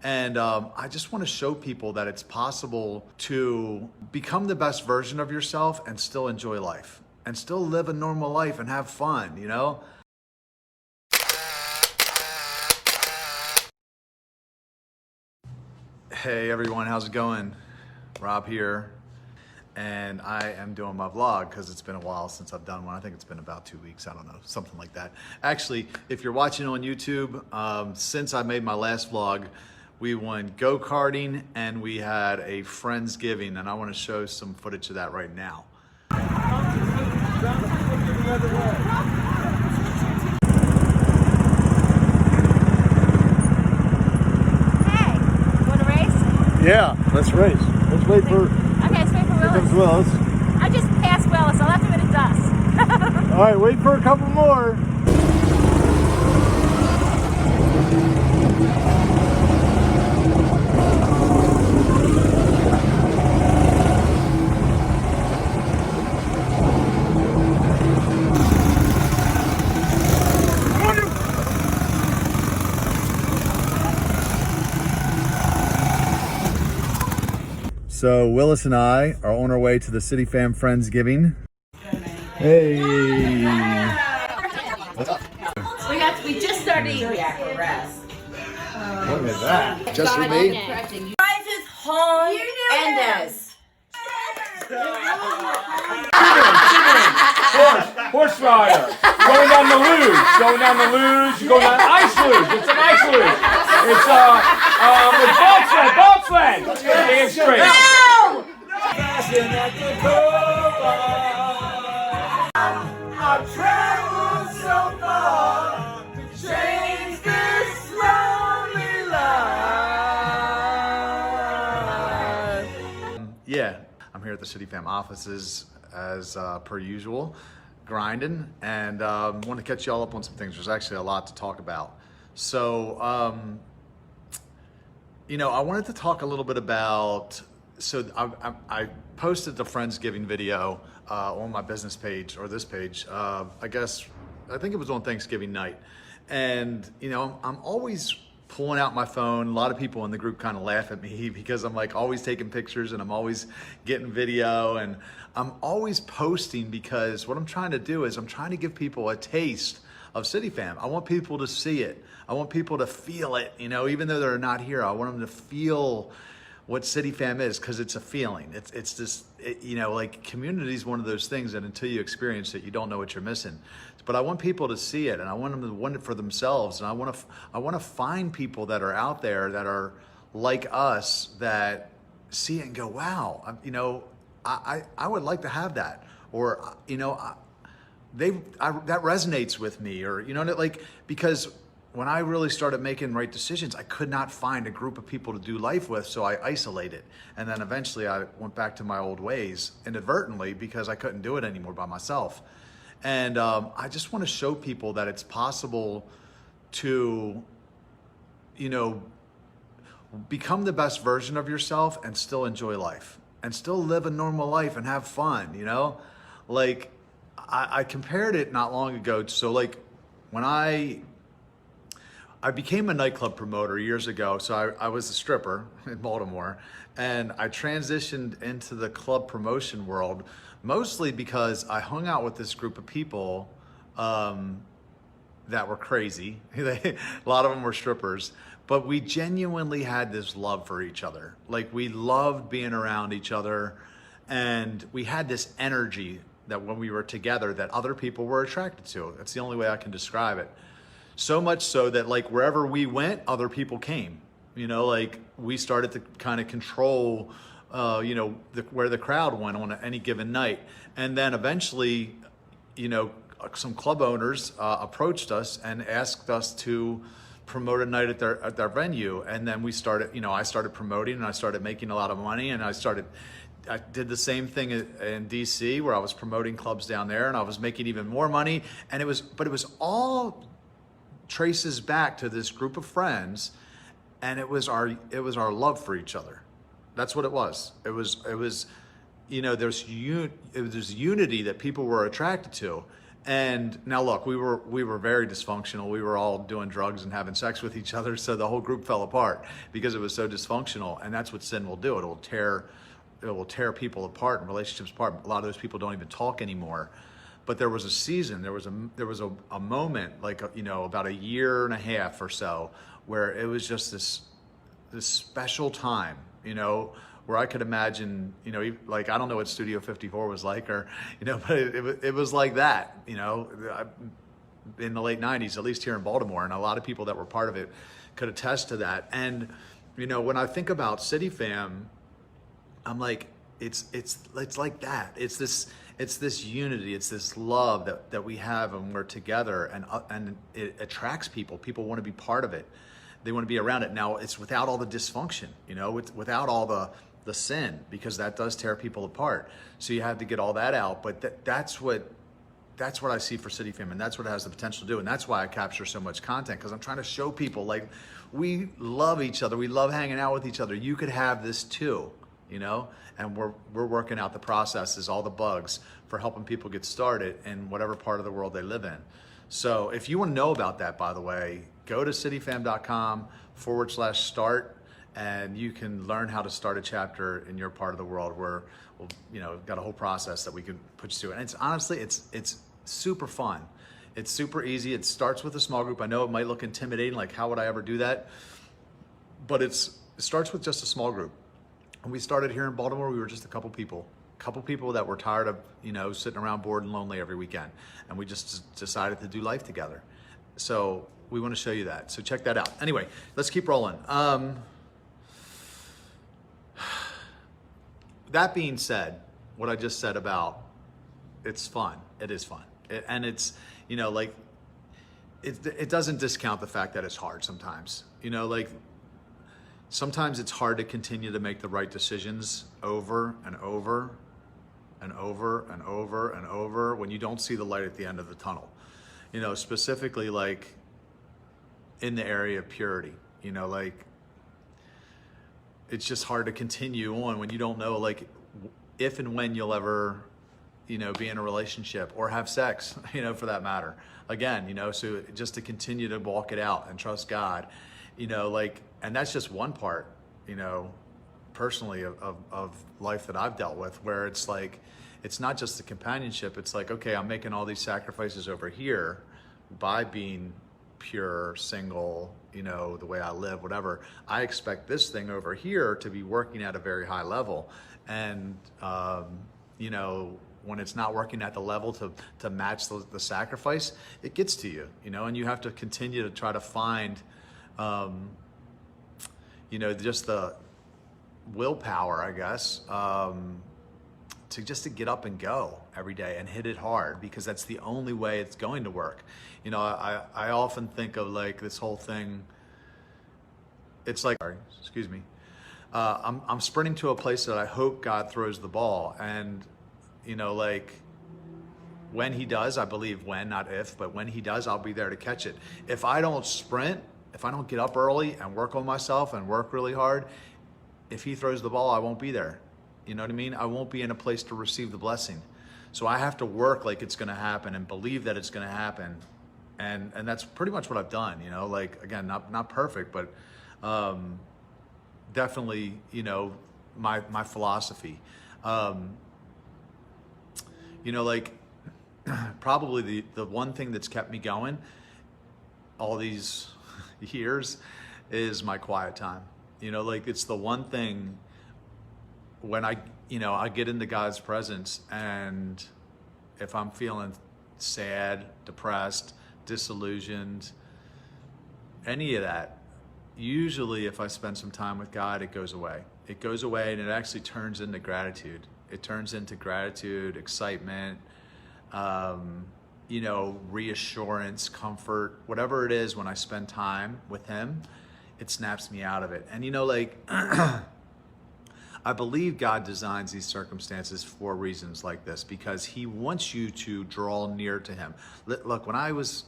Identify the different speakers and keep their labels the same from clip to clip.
Speaker 1: And I just want to show people that it's possible to become the best version of yourself and still enjoy life and still live a normal life and have fun, you know? Hey everyone, how's it going? Rob here. And I am doing my vlog because it's been a while since I've done one. I think it's been about 2 weeks, I don't know, something like that. Actually, if you're watching on YouTube, since I made my last vlog, we went go-karting and we had a Friendsgiving, and I want to show some footage of that right now.
Speaker 2: Hey, want to race?
Speaker 3: Yeah, let's race. Let's wait for...
Speaker 2: Okay, let's wait for Willis.
Speaker 3: Here comes Willis.
Speaker 2: I just passed Willis. I'll have to get it dust.
Speaker 3: All right, wait for a couple more. So Willis and I are on our way to the City Fam Friendsgiving. Hey!
Speaker 4: We just started eating. Look
Speaker 3: at that. Just for me?
Speaker 4: Prizes, Hon, and us.
Speaker 5: Horse rider, going down the luge, you're going down ice luge. It's an ice luge. It's with boat sled. Get it straight.
Speaker 4: No!
Speaker 5: I've traveled so far to change this lonely life.
Speaker 1: Yeah, I'm here at the City Fam offices as per usual, grinding, and want to catch y'all up on some things. There's actually a lot to talk about. So, you know, I wanted to talk a little bit about, so I posted the Friendsgiving video on my business page, or this page, I think it was on Thanksgiving night. And, you know, I'm always pulling out my phone. A lot of people in the group kind of laugh at me because I'm like always taking pictures and I'm always getting video, and I'm always posting because what I'm trying to do is I'm trying to give people a taste of City Fam. I want people to see it. I want people to feel it, you know, even though they're not here. I want them to feel what City Fam is, because it's a feeling. It's this, you know, like community is one of those things that until you experience it, you don't know what you're missing. But I want people to see it, and I want them to want it for themselves. And I want to find people that are out there that are like us, that see it and go, wow, you know, I would like to have that, or you know, that resonates with me, or you know, like, because when I really started making right decisions, I could not find a group of people to do life with, so I isolated. And then eventually I went back to my old ways inadvertently because I couldn't do it anymore by myself. And I just want to show people that it's possible to, you know, become the best version of yourself and still enjoy life and still live a normal life and have fun, you know? Like, I compared it not long ago. So like when I became a nightclub promoter years ago. So I was a stripper in Baltimore, and I transitioned into the club promotion world mostly because I hung out with this group of people that were crazy. A lot of them were strippers, but we genuinely had this love for each other. Like, we loved being around each other, and we had this energy that when we were together that other people were attracted to. That's the only way I can describe it. So much so that like wherever we went, other people came. You know, like we started to kind of control, you know, where the crowd went on any given night. And then eventually, you know, some club owners approached us and asked us to promote a night at their venue. And then we started, you know, I started promoting and I started making a lot of money, and I did the same thing in DC where I was promoting clubs down there, and I was making even more money. And it was all traces back to this group of friends, and it was our love for each other. That's what it was. It was, you know, there's unity that people were attracted to, And now look, we were very dysfunctional. We were all doing drugs and having sex with each other, so the whole group fell apart because it was so dysfunctional. And that's what sin will do. It will tear people apart and relationships apart. A lot of those people don't even talk anymore. But there was a season, there was a moment, like, you know, about a year and a half or so, where it was just this special time, you know, where I could imagine, you know, like, I don't know what Studio 54 was like, or, you know, but it was like that, you know, in the late 90s, at least here in Baltimore, and a lot of people that were part of it could attest to that. And, you know, when I think about City Fam, I'm like, it's like that. It's this unity, it's this love that we have, and we're together, and it attracts people. People want to be part of it. They want to be around it. Now, it's without all the dysfunction, you know, it's without all the sin, because that does tear people apart. So you have to get all that out. But that's what I see for City Fam, and that's what it has the potential to do. And that's why I capture so much content, because I'm trying to show people, like, we love each other. We love hanging out with each other. You could have this too, you know? And we're working out the processes, all the bugs, for helping people get started in whatever part of the world they live in. So if you want to know about that, by the way, go to cityfam.com/start, and you can learn how to start a chapter in your part of the world, where we'll, you know, got a whole process that we can put you through. And it's honestly, it's super fun. It's super easy. It starts with a small group. I know it might look intimidating, like, how would I ever do that? But it starts with just a small group. When we started here in Baltimore, we were just a couple people that were tired of, you know, sitting around bored and lonely every weekend. And we just decided to do life together. So we want to show you that. So check that out. Anyway, let's keep rolling. That being said, what I just said about it's fun. It is fun. And it's, you know, like, it doesn't discount the fact that it's hard sometimes. You know, like, sometimes it's hard to continue to make the right decisions over and over and over and over and over when you don't see the light at the end of the tunnel. You know, specifically, like, in the area of purity, you know, like, it's just hard to continue on when you don't know, like, if and when you'll ever, you know, be in a relationship or have sex, you know, for that matter. Again, you know, so just to continue to walk it out and trust God, you know, like, and that's just one part, you know, personally of life that I've dealt with, where it's like, it's not just the companionship. It's like, okay, I'm making all these sacrifices over here by being pure, single, you know, the way I live, whatever. I expect this thing over here to be working at a very high level. And, you know, when it's not working at the level to match the sacrifice, it gets to you, you know, and you have to continue to try to find, you know, just the willpower, I guess, to get up and go every day and hit it hard, because that's the only way it's going to work. You know, I often think of, like, this whole thing. It's like, sorry, excuse me. I'm sprinting to a place that I hope God throws the ball, and, you know, like, when he does, I believe when, not if, but when he does, I'll be there to catch it. If I don't sprint, if I don't get up early and work on myself and work really hard, if he throws the ball, I won't be there. You know what I mean? I won't be in a place to receive the blessing. So I have to work like it's going to happen and believe that it's going to happen. And that's pretty much what I've done, you know, like, again, not perfect, but definitely, you know, my philosophy. You know, like, probably the one thing that's kept me going all these years is my quiet time. You know, like, it's the one thing when I get into God's presence, and if I'm feeling sad, depressed, disillusioned, any of that, usually if I spend some time with God, it goes away. It goes away, and it actually turns into gratitude. It turns into gratitude, excitement, you know, reassurance, comfort, whatever it is. When I spend time with him, it snaps me out of it. And, you know, like, I believe God designs these circumstances for reasons like this, because he wants you to draw near to him. Look, when I was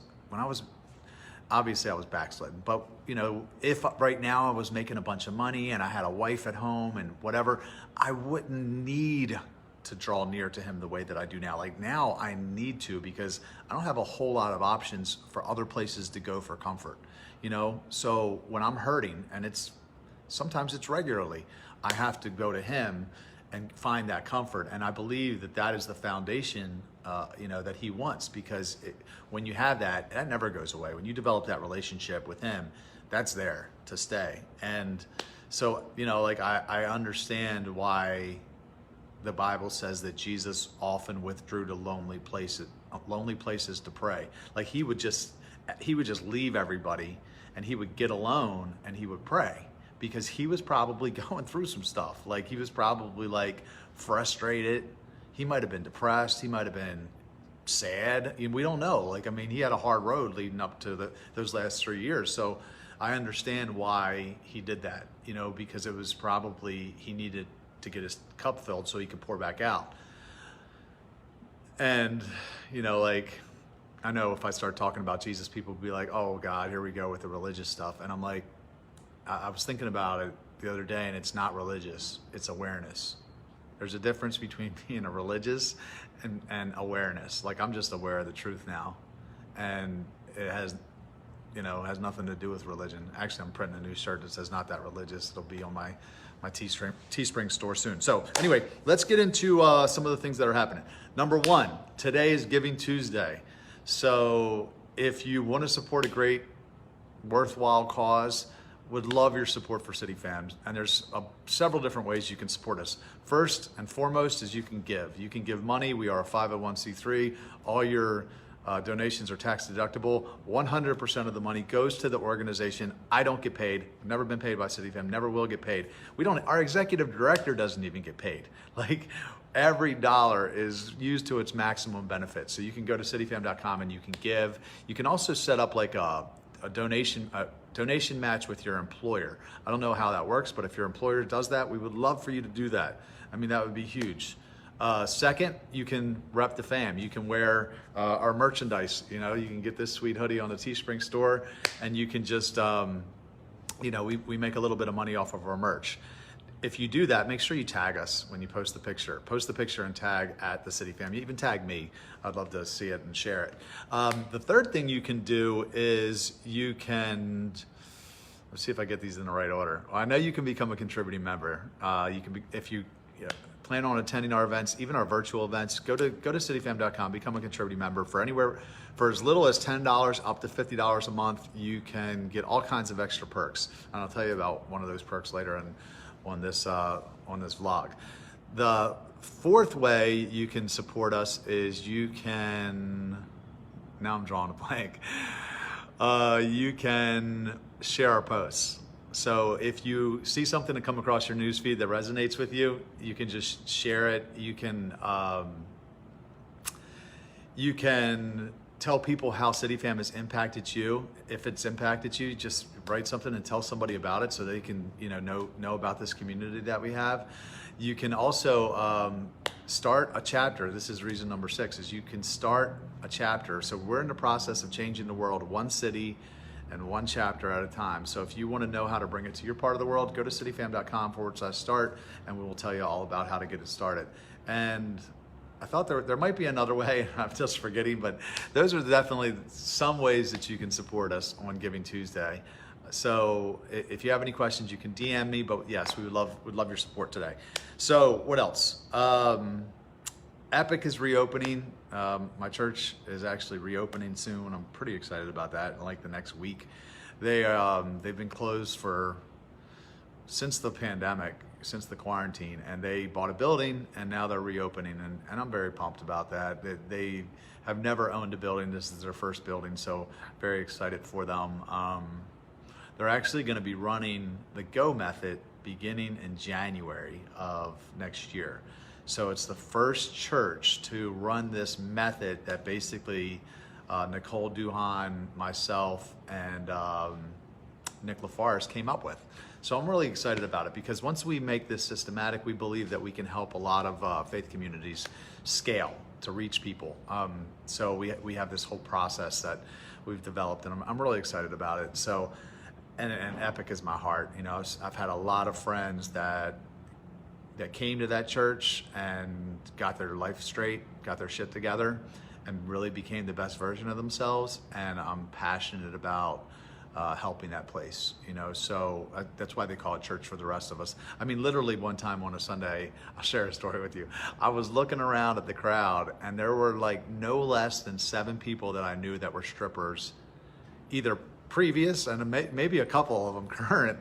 Speaker 1: obviously I was backslidden, but, you know, if right now I was making a bunch of money and I had a wife at home and whatever, I wouldn't need to draw near to him the way that I do now. Like now I need to, because I don't have a whole lot of options for other places to go for comfort, you know? So when I'm hurting, and sometimes it's regularly, I have to go to him and find that comfort. And I believe that that is the foundation, you know, that he wants, because when you have that, that never goes away. When you develop that relationship with him, that's there to stay. And so, you know, like I understand why the Bible says that Jesus often withdrew to lonely places to pray. Like he would just leave everybody and he would get alone and he would pray, because he was probably going through some stuff. Like he was probably like frustrated. He might have been depressed. He might have been sad. We don't know. Like, I mean, he had a hard road leading up to those last 3 years. So I understand why he did that, you know, because it was probably, he needed to get his cup filled so he could pour back out. And, you know, like, I know if I start talking about Jesus, people will be like, oh God, here we go with the religious stuff. And I'm like, I was thinking about it the other day, and it's not religious, it's awareness. There's a difference between being a religious and awareness. Like, I'm just aware of the truth now, and it has, you know, has nothing to do with religion. Actually, I'm printing a new shirt that says "Not That Religious." It'll be on my Teespring store soon. So anyway, let's get into some of the things that are happening. Number one, today is Giving Tuesday. So if you want to support a great, worthwhile cause, would love your support for City Fam. And there's several different ways you can support us. First and foremost is you can give. You can give money. We are a 501c3. All your donations are tax deductible. 100% of the money goes to the organization. I don't get paid. I've never been paid by City Fam. Never will get paid. Our executive director doesn't even get paid. Like, every dollar is used to its maximum benefit. So you can go to cityfam.com and you can give. You can also set up like a donation match with your employer. I don't know how that works, but if your employer does that, we would love for you to do that. I mean, that would be huge. Second, you can rep the fam. You can wear our merchandise. You know, you can get this sweet hoodie on the Teespring store, and you can just, you know, we make a little bit of money off of our merch. If you do that, make sure you tag us when you post the picture. Post the picture and tag at the City Fam. You even tag me. I'd love to see it and share it. The third thing you can do is you can, let's see if I get these in the right order. Well, I know you can become a contributing member. You can be, if you plan on attending our events, even our virtual events, go to cityfam.com, become a contributing member. For as little as $10 up to $50 a month, you can get all kinds of extra perks. And I'll tell you about one of those perks later on this vlog. The fourth way you can support us is you can, now I'm drawing a blank, you can share our posts. So if you see something that come across your newsfeed that resonates with you, you can just share it. You can tell people how City Fam has impacted you. If it's impacted you, just write something and tell somebody about it so they can, you know about this community that we have. You can also start a chapter. This is reason number 6, is you can start a chapter. So we're in the process of changing the world one city and one chapter at a time. So if you want to know how to bring it to your part of the world, go to cityfam.com/start, and we will tell you all about how to get it started. And I thought there might be another way, I'm just forgetting, but those are definitely some ways that you can support us on Giving Tuesday. So if you have any questions, you can DM me, but yes, we would love your support today. So what else? Epic is reopening. My church is actually reopening soon. I'm pretty excited about that. In like the next week, they've been closed since the pandemic, since the quarantine, and they bought a building and now they're reopening, and I'm very pumped about that. They have never owned a building. This is their first building, so very excited for them. They're actually going to be running the Go method beginning in January of next year. So it's the first church to run this method that basically Nicole Duhan, myself, and Nick LaFarce came up with. So I'm really excited about it, because once we make this systematic, we believe that we can help a lot of faith communities scale to reach people. So we have this whole process that we've developed, and I'm really excited about it. So, and Epic is my heart. You know, I've had a lot of friends that, that came to that church and got their life straight, got their shit together, and really became the best version of themselves. And I'm passionate about helping that place, you know, so that's why they call it church for the rest of us. I mean, literally one time on a Sunday, I'll share a story with you. I was looking around at the crowd, and there were like no less than 7 people that I knew that were strippers, either previous and maybe a couple of them current,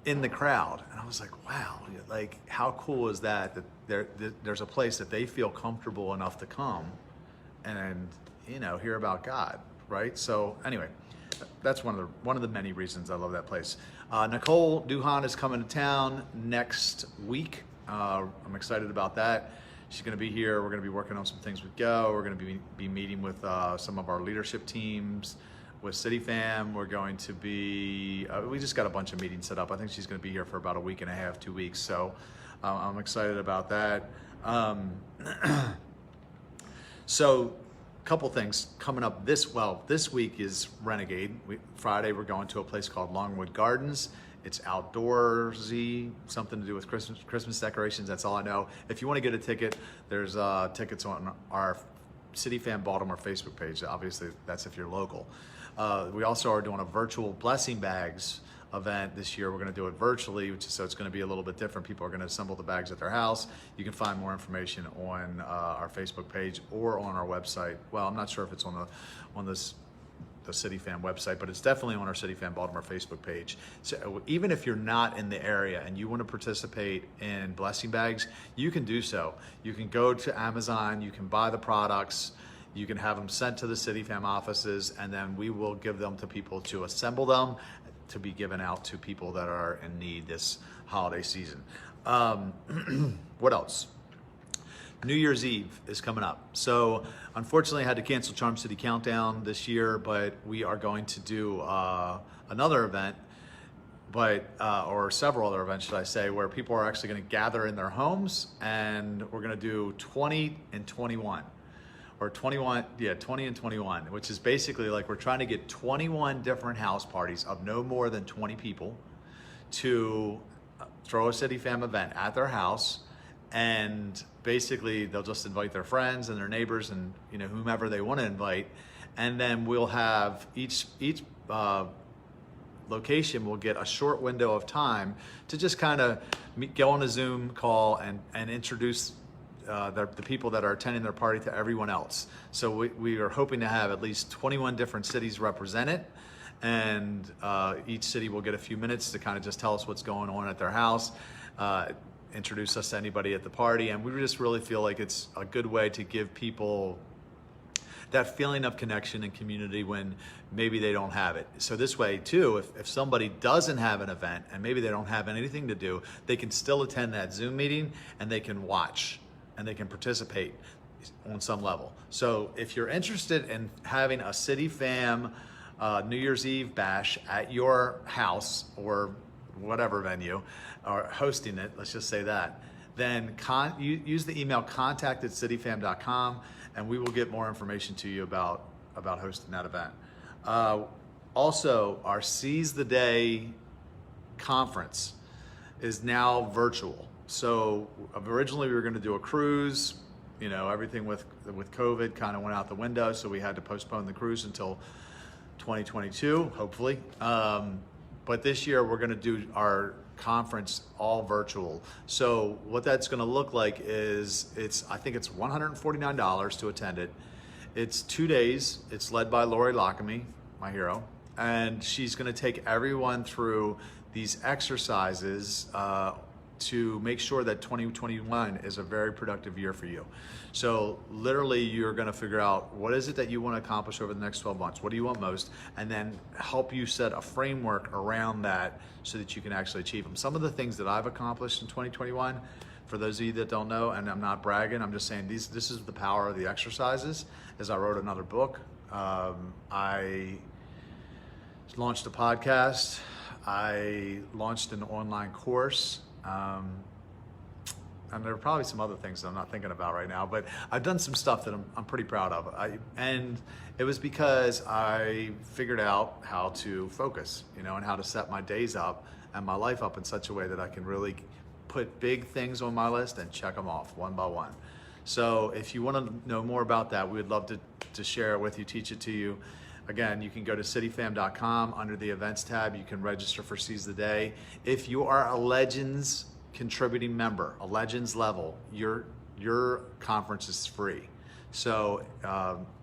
Speaker 1: in the crowd. And I was like, wow, like how cool is that there's a place that they feel comfortable enough to come and, you know, hear about God, right? So anyway, that's one of the many reasons I love that place. Nicole Duhan is coming to town next week. I'm excited about that. She's going to be here. We're going to be working on some things with Go. We're going to be meeting with some of our leadership teams with CityFam. We're going to be, we just got a bunch of meetings set up. I think she's going to be here for about a week and a half, 2 weeks. So I'm excited about that. So couple things coming up this week is Renegade. Friday we're going to a place called Longwood Gardens. It's outdoorsy, something to do with Christmas decorations. That's all I know. If you want to get a ticket, there's tickets on our CityFam Baltimore Facebook page. Obviously, that's if you're local. We also are doing a virtual blessing bags event this year. We're going to do it virtually, so it's going to be a little bit different. People are going to assemble the bags at their house. You can find more information on our Facebook page or on our website. Well, I'm not sure if it's on the CityFam website, but it's definitely on our CityFam Baltimore Facebook page. So even if you're not in the area and you want to participate in blessing bags, you can do so. You can go to Amazon, you can buy the products, you can have them sent to the CityFam offices, and then we will give them to people to assemble them to be given out to people that are in need this holiday season. What else? New Year's Eve is coming up. So unfortunately I had to cancel Charm City Countdown this year, but we are going to do another event, or several other events, should I say, where people are actually going to gather in their homes, and we're going to do 20 and 21. Or 21, 20 and 21, which is basically like we're trying to get 21 different house parties of no more than 20 people to throw a CityFam event at their house, and basically they'll just invite their friends and their neighbors and, you know, whomever they want to invite, and then we'll have each location will get a short window of time to just kind of go on a Zoom call and introduce the people that are attending their party to everyone else. So we are hoping to have at least 21 different cities represented, and each city will get a few minutes to kind of just tell us what's going on at their house, introduce us to anybody at the party, and we just really feel like it's a good way to give people that feeling of connection and community when maybe they don't have it. So this way too, if somebody doesn't have an event and maybe they don't have anything to do, they can still attend that Zoom meeting and they can watch and they can participate on some level. So if you're interested in having a CityFam New Year's Eve bash at your house or whatever venue, or hosting it, let's just say that, then use the email contact@cityfam.com, and we will get more information to you about hosting that event. Also, our Seize the Day conference is now virtual. So originally we were going to do a cruise. You know, everything with COVID kind of went out the window, so we had to postpone the cruise until 2022, hopefully. But this year we're going to do our conference all virtual. So what that's going to look like is I think it's $149 to attend it. It's 2 days. It's led by Lori Lockamy, my hero, and she's going to take everyone through these exercises to make sure that 2021 is a very productive year for you. So literally you're gonna figure out what is it that you wanna accomplish over the next 12 months, what do you want most, and then help you set a framework around that so that you can actually achieve them. Some of the things that I've accomplished in 2021, for those of you that don't know, and I'm not bragging, I'm just saying this is the power of the exercises, is I wrote another book, I launched a podcast, I launched an online course, and there are probably some other things that I'm not thinking about right now, but I've done some stuff that I'm pretty proud of. And it was because I figured out how to focus, you know, and how to set my days up and my life up in such a way that I can really put big things on my list and check them off one by one. So if you want to know more about that, we would love to share it with you, teach it to you. Again, you can go to cityfam.com. Under the events tab, you can register for Seize the Day. If you are a Legends contributing member, a Legends level, your conference is free. So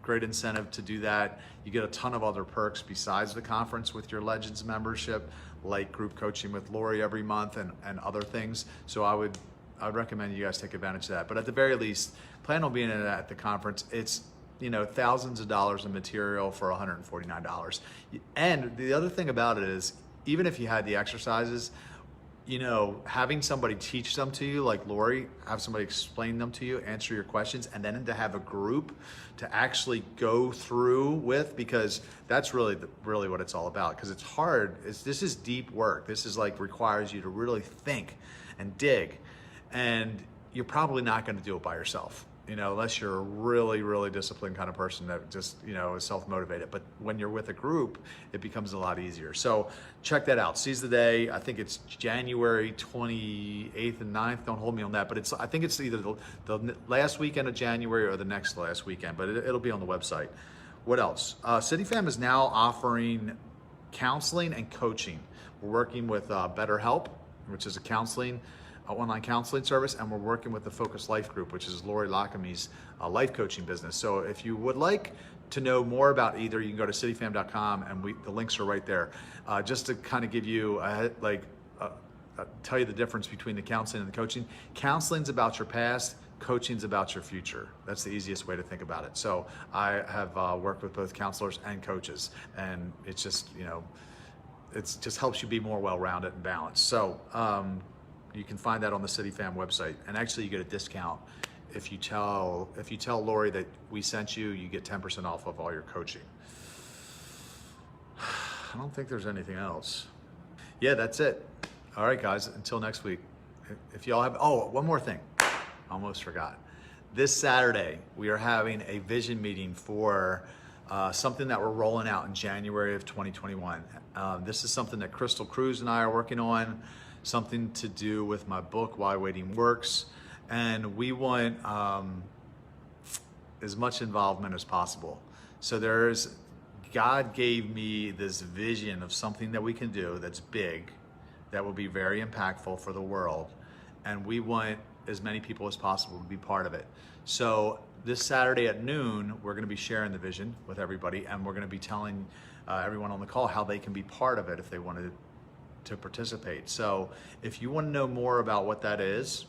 Speaker 1: great incentive to do that. You get a ton of other perks besides the conference with your Legends membership, like group coaching with Lori every month and other things. So I would recommend you guys take advantage of that. But at the very least, plan on being at the conference. It's thousands of dollars of material for $149. And the other thing about it is, even if you had the exercises, having somebody teach them to you, like Lori, have somebody explain them to you, answer your questions, and then to have a group to actually go through with, because that's really what it's all about. Because it's hard. This is deep work. This is requires you to really think and dig, and you're probably not going to do it by yourself. Unless you're a really, really disciplined kind of person that just, is self-motivated. But when you're with a group, it becomes a lot easier. So check that out. Seize the Day. I think it's January 28th and 9th. Don't hold me on that. But I think it's either the last weekend of January or the next last weekend. But it'll be on the website. What else? CityFam is now offering counseling and coaching. We're working with BetterHelp, which is a online counseling service, and we're working with the Focus Life Group, which is Lori Lockamy's life coaching business. So if you would like to know more about either, you can go to cityfam.com, and the links are right there. Just to kind of give you tell you the difference between the counseling and the coaching. Counseling's about your past, coaching's about your future. That's the easiest way to think about it. So I have worked with both counselors and coaches, and it's just it just helps you be more well-rounded and balanced. So you can find that on the CityFam website, and actually you get a discount if you tell Lori that we sent you. You get 10% off of all your coaching. I don't think there's anything else. Yeah, that's it. All right, guys. Until next week. If y'all have one more thing, almost forgot. This Saturday we are having a vision meeting for something that we're rolling out in January of 2021. This is something that Crystal Cruz and I are working on. Something to do with my book, Why Waiting Works. And we want as much involvement as possible. So God gave me this vision of something that we can do that's big, that will be very impactful for the world. And we want as many people as possible to be part of it. So this Saturday at noon, we're gonna be sharing the vision with everybody, and we're gonna be telling everyone on the call how they can be part of it if they wanted to participate. So if you want to know more about what that is,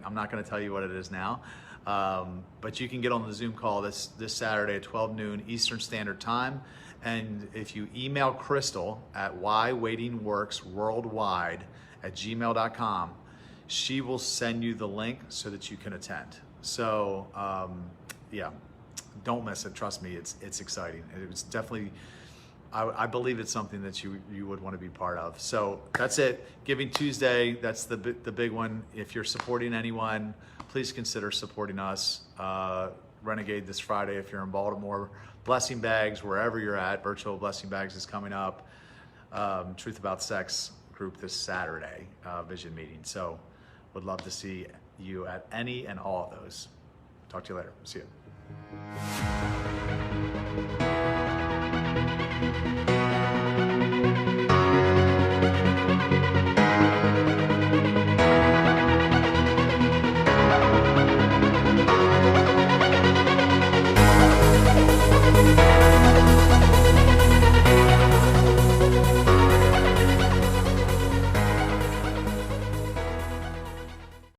Speaker 1: I'm not going to tell you what it is now, but you can get on the Zoom call this Saturday at 12 noon Eastern Standard Time. And if you email Crystal at whywaitingworksworldwide@gmail.com, she will send you the link so that you can attend. So yeah, don't miss it. Trust me, it's exciting. It's definitely, I believe it's something that you would want to be part of. So that's it. Giving Tuesday, that's the big one. If you're supporting anyone, please consider supporting us. Renegade this Friday if you're in Baltimore. Blessing Bags, wherever you're at, virtual Blessing Bags is coming up. Truth About Sex group this Saturday, vision meeting. So would love to see you at any and all of those. Talk to you later. See you.